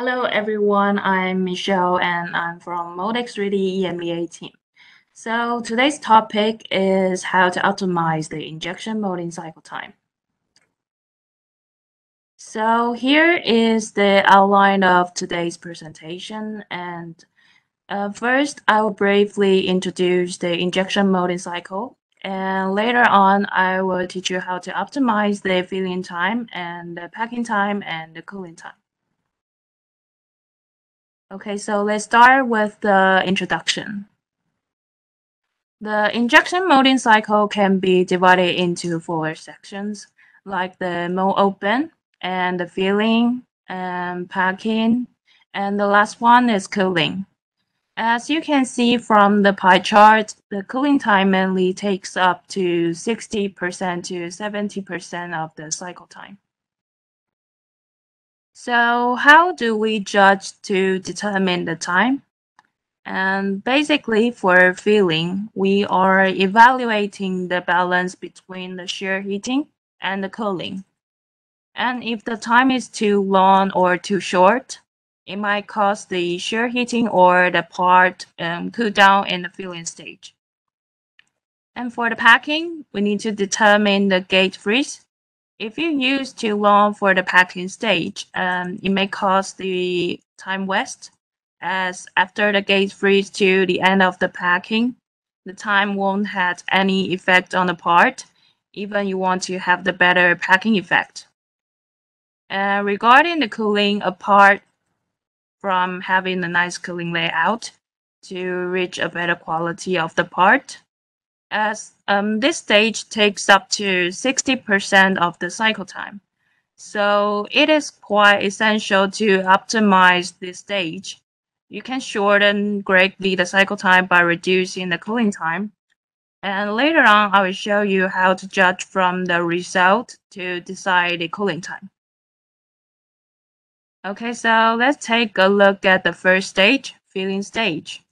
Hello everyone, I'm Michelle and I'm from Modex 3D EMEA team. So today's topic is how to optimize the injection molding cycle time. So here is the outline of today's presentation, and first I will briefly introduce the injection molding cycle, and later on I will teach you how to optimize the filling time and the packing time and the cooling time. Okay, so let's start with the introduction. The injection molding cycle can be divided into four sections, like the mold open and the filling and packing, and the last one is cooling. As you can see from the pie chart, the cooling time mainly takes up to 60% to 70% of the cycle time. So how do we judge to determine the time? And basically, for filling, we are evaluating the balance between the shear heating and the cooling. And if the time is too long or too short, it might cause the shear heating or the part cool down in the filling stage. And for the packing, we need to determine the gate freeze. If you use too long for the packing stage, it may cause the time waste, as after the gate freeze to the end of the packing, the time won't have any effect on the part, even you want to have the better packing effect. Regarding the cooling, apart from having a nice cooling layout to reach a better quality of the part, as this stage takes up to 60% of the cycle time. So it is quite essential to optimize this stage. You can shorten greatly the cycle time by reducing the cooling time. And later on, I will show you how to judge from the result to decide the cooling time. Okay, so let's take a look at the first stage, filling stage.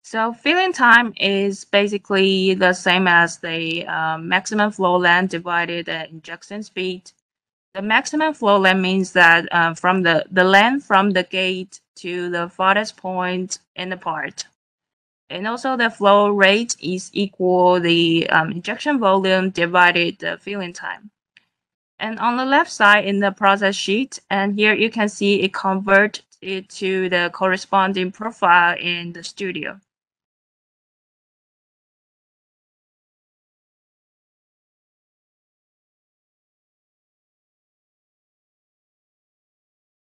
So filling time is basically the same as the maximum flow length divided the injection speed. The maximum flow length means that from the length from the gate to the farthest point in the part. And also the flow rate is equal the injection volume divided the filling time. And on the left side in the process sheet, and here you can see it convert it to the corresponding profile in the studio.